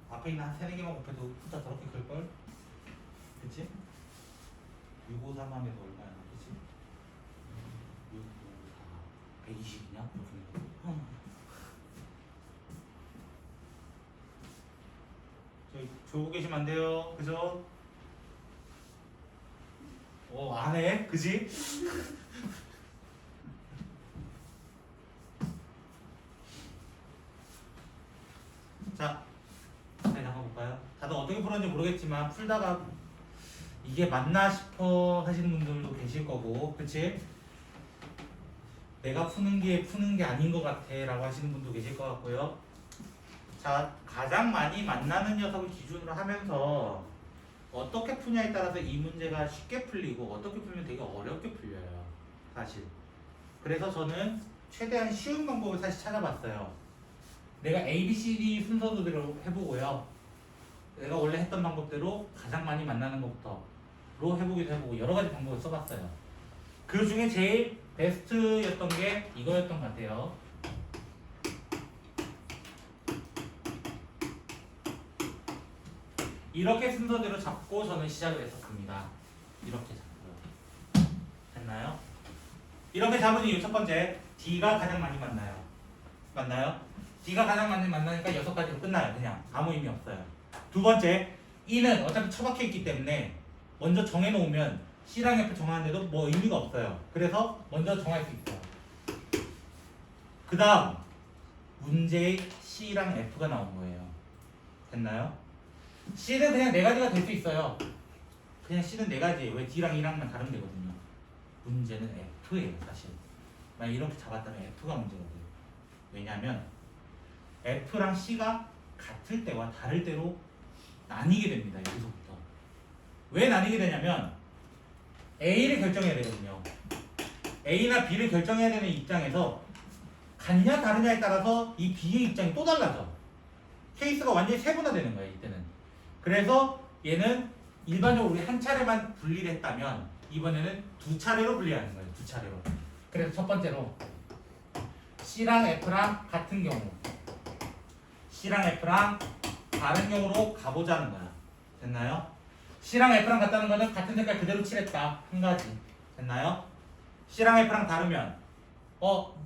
Speaker 1: 앞에 있는 한 3, 4개만 곱해도 숫자 더럽게 클걸? 그치? 653 하면 얼마야? 그치? 654 120이냐? 저기 조고 계시면 안 돼요. 그죠? 안 해. 그지? 자, 잠깐 볼까요? 다들 어떻게 풀었는지 모르겠지만 풀다가 이게 맞나 싶어 하시는 분들도 계실 거고, 그치? 내가 푸는 게 아닌 것 같아 라고 하시는 분도 계실 것 같고요. 자, 가장 많이 만나는 녀석을 기준으로 하면서 어떻게 푸냐에 따라서 이 문제가 쉽게 풀리고 어떻게 풀면 되게 어렵게 풀려요, 사실. 그래서 저는 최대한 쉬운 방법을 사실 찾아봤어요. 내가 A, B, C, D 순서대로 해보고요. 내가 원래 했던 방법대로 가장 많이 만나는 것부터로 해보기도 해보고 여러 가지 방법을 써봤어요. 그 중에 제일 베스트였던 게 이거였던 것 같아요. 이렇게 순서대로 잡고 저는 시작을 했었습니다. 이렇게 잡고요. 됐나요? 이렇게 잡은 이유 첫 번째, D가 가장 많이 만나요. 맞나요? D가 가장 많이 만나니까 6가지로 끝나요. 그냥 아무 의미 없어요. 두 번째, E는 어차피 처박혀 있기 때문에 먼저 정해놓으면 C랑 F 정하는데도 뭐 의미가 없어요. 그래서 먼저 정할 수 있어요. 그 다음 문제에 C랑 F가 나온 거예요. 됐나요? C는 그냥 4가지가 될 수 있어요. 그냥 C는 4가지예요. 왜 D랑 E랑만 다르면 되거든요. 문제는 F예요, 사실. 만약 이렇게 잡았다면 F가 문제거든요. 왜냐하면 F랑 C가 같을 때와 다를 때로 나뉘게 됩니다. 여기서부터. 왜 나뉘게 되냐면 A를 결정해야 되거든요. A나 B를 결정해야 되는 입장에서 같냐 다르냐에 따라서 이 B의 입장이 또 달라져. 케이스가 완전히 세분화되는 거예요, 이때는. 그래서 얘는 일반적으로 우리 한 차례만 분리를 했다면 이번에는 2차례로 분리하는 거예요. 2차례로. 그래서 첫 번째로 C랑 F랑 같은 경우 C랑 F랑 다른 경우로 가보자는 거야. 됐나요? C랑 F랑 같다는 거는 같은 색깔 그대로 칠했다. 한 가지. 됐나요? C랑 F랑 다르면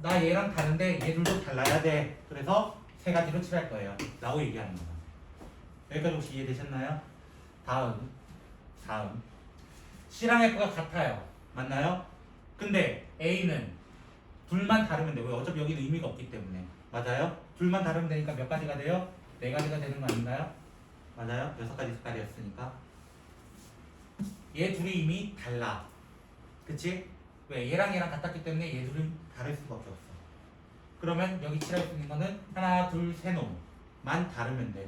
Speaker 1: 나 얘랑 다른데 얘들도 달라야 돼. 그래서 세 가지로 칠할 거예요. 라고 얘기하는 거야. 여기까지 혹시 이해되셨나요? 다음 C랑 F가 같아요. 맞나요? 근데 A는 둘만 다르면 돼. 왜? 어차피 여기는 의미가 없기 때문에. 맞아요? 둘만 다르면 되니까 몇 가지가 돼요? 네 가지가 되는 거 아닌가요? 맞아요? 6가지 색깔이었으니까. 얘 둘이 이미 달라. 그치? 왜? 얘랑 얘랑 같았기 때문에 얘 둘은 다를 수밖에 없어. 그러면 여기 칠할 수 있는 거는 하나, 둘, 세 놈만 다르면 돼.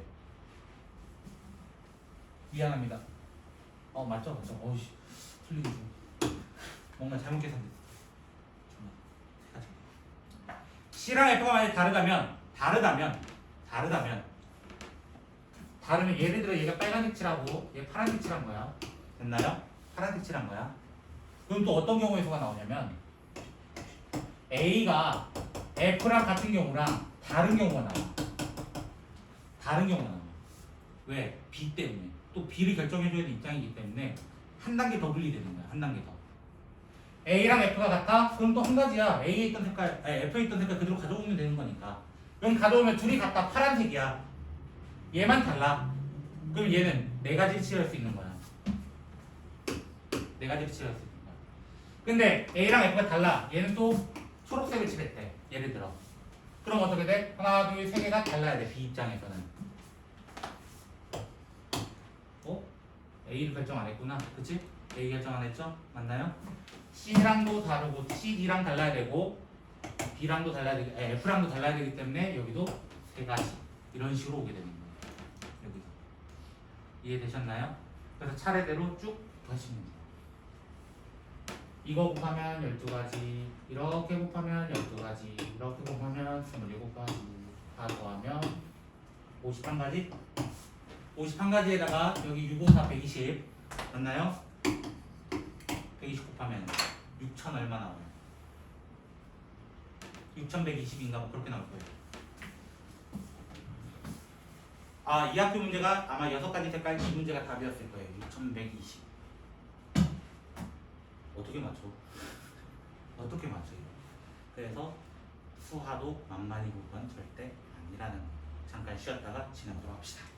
Speaker 1: 미안합니다. 맞죠? 어이씨, 틀리기 좀. 뭔가 잘못 계산됐어. C랑 F가 만약 다르면 예를 들어 얘가 빨간색 칠하고 얘 파란색 칠한 거야. 됐나요? 파란색 칠한 거야. 그럼 또 어떤 경우에 수가 나오냐면 A가 F랑 같은 경우랑 다른 경우가 나와. 왜? B 때문에. 또 B를 결정해줘야 되는 입장이기 때문에 한 단계 더 분리되는 거야. 한 단계 더. A랑 F가 같아? 그럼 또 한 가지야. A에 있던 색깔, F에 있던 색깔 그대로 가져오면 되는 거니까. 그럼 가져오면 둘이 같다. 파란색이야. 얘만 달라. 그럼 얘는 네 가지를 칠할 수 있는 거야. 네 가지를 칠할 수 있는 거야. 근데 A랑 F가 달라. 얘는 또 초록색을 칠했대. 예를 들어. 그럼 어떻게 돼? 하나, 둘, 세 개가 달라야 돼. B 입장에서는. A를 결정 안 했구나. 그치? A 결정 안 했죠? 맞나요? C랑도 다르고 D랑 달라야 되고 B랑도 달라야 되고 F랑도 달라야 되기 때문에 여기도 세 가지 이런 식으로 오게 되는 거예요. 여기서 이해되셨나요? 그래서 차례대로 쭉 하시면 돼요. 이거 곱하면 12가지, 이렇게 곱하면 12가지, 이렇게 곱하면 27가지, 다 더하면 51가지? 51가지에다가 여기 6, 5, 4, 120 맞나요? 120 곱하면 6,000 얼마 나와요? 6,120인가 뭐 그렇게 나올 거예요. 이 학교 문제가 아마 6가지 색깔 이 문제가 답이었을 거예요. 6,120 어떻게 맞춰? 어떻게 맞춰요? 그래서 수화도 만만히 볼 건 절대 아니라는 거. 잠깐 쉬었다가 진행하도록 합시다.